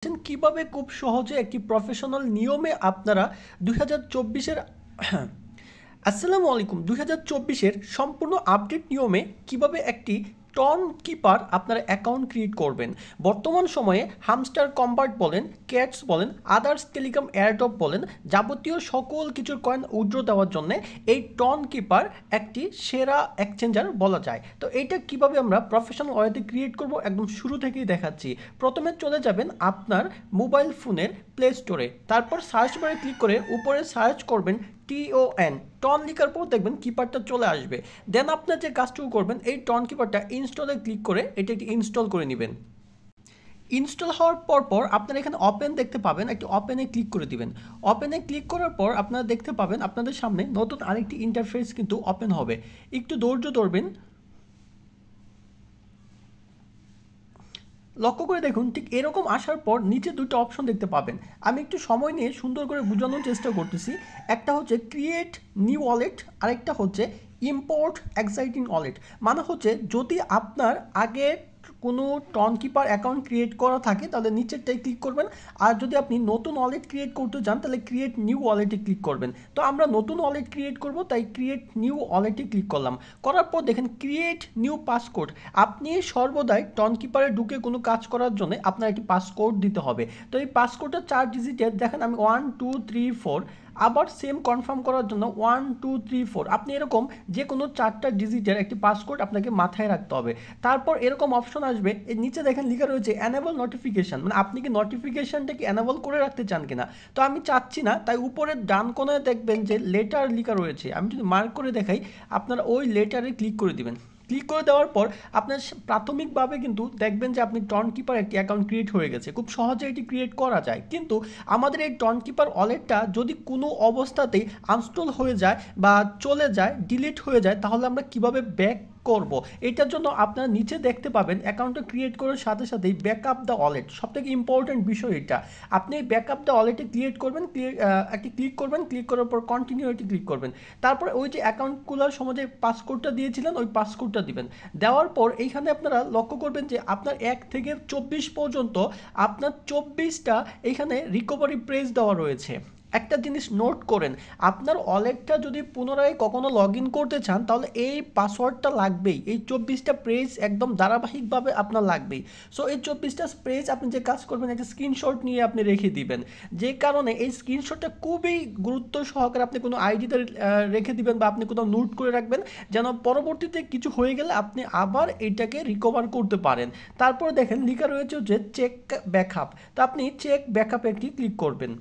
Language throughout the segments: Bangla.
কিভাবে খুব সহজে একটি প্রফেশনাল নিয়মে আপনারা 2024 এর আসসালামু আলাইকুম 2024 এর সম্পূর্ণ আপডেট নিয়মে কিভাবে একটি টন কিপার আপনারা অ্যাকাউন্ট ক্রিয়েট করবেন। বর্তমান সময়ে হামস্টার কম্বাট বলেন, ক্যাটস বলেন, আদার্স টেলিগ্রাম এয়ারড্রপ বলেন, যাবতীয় সকল কিছুর কয়েন উইথড্র দেওয়ার জন্য এই টন কিপার একটি সেরা এক্সচেঞ্জার বলা যায়। তো এইটা কিভাবে আমরা প্রফেশনাল ওয়েতে ক্রিয়েট করব একদম শুরু থেকেই দেখাচ্ছি। প্রথমে চলে যাবেন আপনার মোবাইল ফোনের প্লে স্টোরে, তারপর সার্চ বারে ক্লিক করে উপরে সার্চ করবেন TON টন লিখার পর দেখবেন কিপারটা চলে আসবে। দেন আপনার যে কাজটুকু করবেন এই টন কিপারটা ইনস্টলে ক্লিক করে এটা একটি ইনস্টল করে নেবেন। ইনস্টল হওয়ার পর আপনারা এখানে ওপেন দেখতে পাবেন, একটি ওপেনে ক্লিক করে দিবেন। ওপেনে ক্লিক করার পর আপনারা দেখতে পাবেন আপনাদের সামনে নতুন আরেকটি ইন্টারফেস কিন্তু ওপেন হবে। একটু ধৈর্য ধরবেন, লক্ষ্য করে দেখুন ঠিক এরকম আসার পর নিচে দুটো অপশন দেখতে পাবেন। আমি একটু সময় নিয়ে সুন্দর করে বোঝানোর চেষ্টা করতেছি। একটা হচ্ছে ক্রিয়েট নিউ ওয়ালেট, আরেকটা হচ্ছে ইম্পোর্ট এক্সাইটিং ওয়ালেট। মানে হচ্ছে যদি আপনার আগে কোনো টন কিপার অ্যাকাউন্ট ক্রিয়েট করা থাকে তাহলে নিচেরটাই ক্লিক করবেন, আর যদি আপনি নতুন ওয়ালেট ক্রিয়েট করতে চান তাহলে ক্রিয়েট নিউ ওয়ালেটে ক্লিক করবেন। তো আমরা নতুন ওয়ালেট ক্রিয়েট করব, তাই ক্রিয়েট নিউ ওয়ালেটে ক্লিক করলাম। করার পর দেখেন ক্রিয়েট নিউ পাসকোড। আপনি সর্বদাই টন কিপারে ঢুকে কোনো কাজ করার জন্য আপনার একটি পাসকোড দিতে হবে। তো এই পাসকোডটা 4 ডিজিটের, দেখেন আমি 1 2 3 4, আবার সেম কনফার্ম করার জন্য 1 2 3 4। আপনি এরকম যে কোনো 4টা ডিজিটের একটি পাসকোড আপনাকে মাথায় রাখতে হবে। তারপর এরকম অপশন আসবে, এর নিচে দেখেন লেখা রয়েছে এনেবল নোটিফিকেশন, মানে আপনি কি নোটিফিকেশনটাকে এনেবল করে রাখতে চান কিনা। তো আমি চাচ্ছি না, তাই উপরের ডান কোণায় দেখবেন যে লেটার লেখা রয়েছে, আমি যদি মার্ক করে দেখাই আপনারা ওই লেটারে ক্লিক করে দিবেন। ক্লিক করে দেওয়ার পর আপনার প্রাথমিকভাবে কিন্তু দেখবেন যে আপনি টন কিপার একটি অ্যাকাউন্ট ক্রিয়েট হয়ে গেছে। খুব সহজে এটি ক্রিয়েট করা যায়, কিন্তু আমাদের এই টন কিপার ওয়ালেটটা যদি কোনো অবস্থাতেই আনস্টল হয়ে যায় বা চলে যায়, ডিলিট হয়ে যায়, তাহলে আমরা কিভাবে ব্যাক করব। এটার জন্য আপনারা নিচে দেখতে পাবেন অ্যাকাউন্টটা ক্রিয়েট করার সাথে সাথেই ব্যাকআপ দ্য ওয়ালেট, সবথেকে ইম্পর্টেন্ট বিষয় এটা। আপনি ব্যাকআপ দ্য ওয়ালেটে ক্রিয়েট করবেন, একটি ক্লিক করবেন, ক্লিক করার পর কন্টিনিউ এটি ক্লিক করবেন। তারপরে ওই যে অ্যাকাউন্ট খোলার সময় যে পাসকোডটা দিয়েছিলেন ওই পাসকোডটা দিবেন। দেওয়ার পর এইখানে আপনারা লক্ষ্য করবেন যে আপনার 1 থেকে 24 পর্যন্ত আপনার 24টা এইখানে রিকভারি প্রেস দেওয়া রয়েছে। একটা জিনিস নোট করেন, আপনার ওয়ালেটটা যদি পুনরায় কখনো লগ ইন করতে চান তাহলে এই পাসওয়ার্ডটা লাগবেই, এই 24টা পেজ একদম ধারাবাহিকভাবে আপনার লাগবেই। সো এই 24টা পেজ আপনি যে কাজ করবেন একটা স্ক্রিনশট নিয়ে আপনি রেখে দিবেন। যে কারণে এই স্ক্রিনশটটা খুবই গুরুত্ব সহকারে আপনি কোনো আইডিতে রেখে দিবেন বা আপনি কোথাও নোট করে রাখবেন, যেন পরবর্তীতে কিছু হয়ে গেলে আপনি আবার এইটাকে রিকভার করতে পারেন। তারপরে দেখেন লেখা রয়েছে যে চেক ব্যাকআপ, তো আপনি চেক ব্যাকআপে একটি ক্লিক করবেন।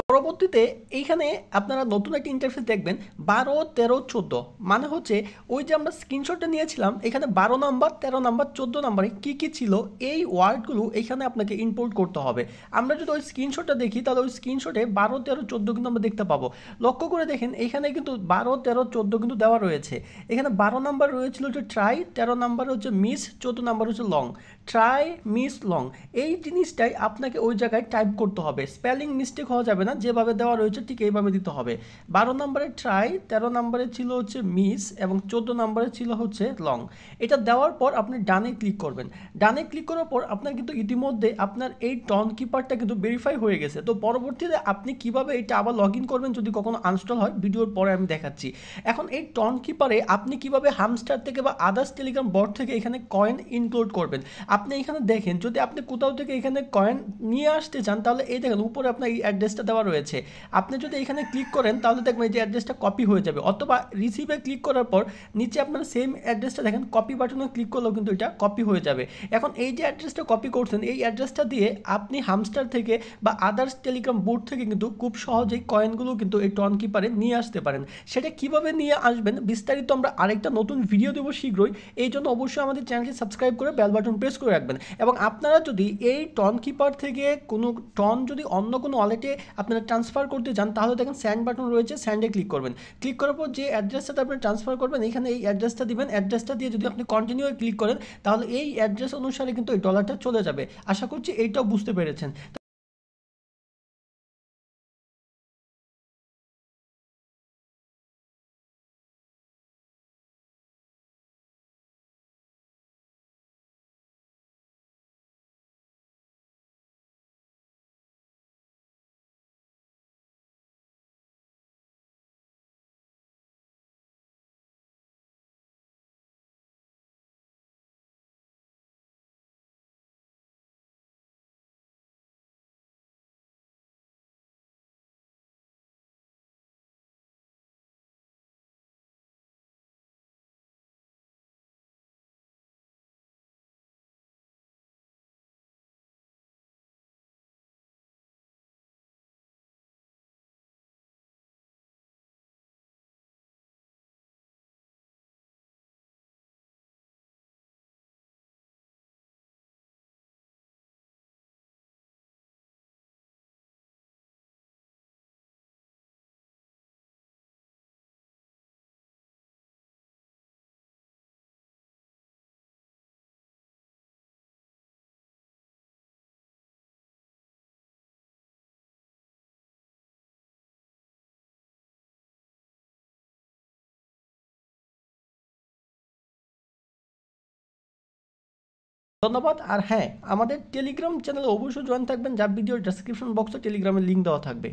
পরবর্তীতে এইখানে আপনারা নতুন একটা ইন্টারফেস দেখবেন 12 13 14, মানে হচ্ছে ওই যে আমরা স্ক্রিনশটটা নিয়েছিলাম এখানে 12 নাম্বার 13 নাম্বার 14 নাম্বারে কী কী ছিল এই ওয়ার্ডগুলো এখানে আপনাকে ইনপুট করতে হবে। আমরা যদি ওই স্ক্রিনশটটা দেখি তাহলে ওই স্ক্রিনশটে 12 13 14 কিন্তু আমরা দেখতে পাবো। লক্ষ্য করে দেখেন এখানে কিন্তু 12 13 14 কিন্তু দেওয়া রয়েছে। এখানে 12 নাম্বার রয়েছিল হচ্ছে ট্রাই, 13 নাম্বার হচ্ছে মিস, 14 নাম্বার হচ্ছে লং। ট্রাই মিস লং, এই জিনিসটাই আপনাকে ওই জায়গায় টাইপ করতে হবে, স্পেলিং মিস্টেক হওয়া যাবে না, যেভাবে দেওয়া রয়েছে ঠিক এইভাবে দিতে হবে। 12 নম্বরে ট্রাই, 13 নম্বরে ছিল হচ্ছে মিস এবং 14 নম্বরে ছিল হচ্ছে লং। এটা দেওয়ার পর আপনি ডানে ক্লিক করবেন। ডানে ক্লিক করার পর আপনার কিন্তু ইতিমধ্যে আপনার এই টন কিপারটা কিন্তু ভেরিফাই হয়ে গেছে। তো পরবর্তীতে আপনি কিভাবে এটা আবার লগ ইন করবেন যদি কখনো আনস্টল হয় ভিডিওর পরে আমি দেখাচ্ছি। এখন এই টন কিপারে আপনি কিভাবে হামস্টার থেকে বা আদার্স টেলিগ্রাম বট থেকে এখানে কয়েন ইনক্লুড করবেন। আপনি এখানে দেখেন যদি আপনি কোথাও থেকে এখানে কয়েন নিয়ে আসতে চান তাহলে এই দেখেন উপরে আপনার এই অ্যাড্রেসটা দেওয়া রয়েছে। আপনি যদি এখানে ক্লিক করেন তাহলে দেখবেন এই যে অ্যাড্রেসটা কপি হয়ে যাবে, অথবা রিসিভে ক্লিক করার পর নিচে আপনার সেম অ্যাড্রেসটা দেখেন কপি বাটনে ক্লিক করলেও কিন্তু এটা কপি হয়ে যাবে। এখন এই যে অ্যাড্রেসটা কপি করছেন এই অ্যাড্রেসটা দিয়ে আপনি হামস্টার থেকে বা আদার্স টেলিগ্রাম বোর্ড থেকে কিন্তু খুব সহজেই কয়েনগুলো কিন্তু এই টন কিপারে নিয়ে আসতে পারেন। সেটা কিভাবে নিয়ে আসবেন বিস্তারিত আমরা আরেকটা নতুন ভিডিও দেবো শীঘ্রই। এই জন্য অবশ্যই আমাদের চ্যানেলটি সাবস্ক্রাইব করে বেল বাটন প্রেস করে রাখবেন। এবং আপনারা যদি এই টন কিপার থেকে কোনো টন যদি অন্য কোনো ওয়ালেটে আপনারা ট্রান্সফার করতে চান তাহলে দেখেন স্যান্ড বাটন রয়েছে, স্যান্ডে ক্লিক করবেন। ক্লিক করার পর যে অ্যাড্রেসটাতে আপনি ট্রান্সফার করবেন এখানে এই অ্যাড্রেসটা দিবেন। অ্যাড্রেসটা দিয়ে যদি আপনি কন্টিনিউ ক্লিক করেন তাহলে এই অ্যাড্রেস অনুসারে কিন্তু এই ডলারটা চলে যাবে। আশা করছি এইটাও বুঝতে পেরেছেন। ধন্যবাদ। আর হ্যাঁ, আমাদের টেলিগ্রাম চ্যানেলে অবশ্যই জয়েন থাকবেন, যার ভিডিওর ডেসক্রিপশন বক্সে টেলিগ্রামের লিঙ্ক দেওয়া থাকবে।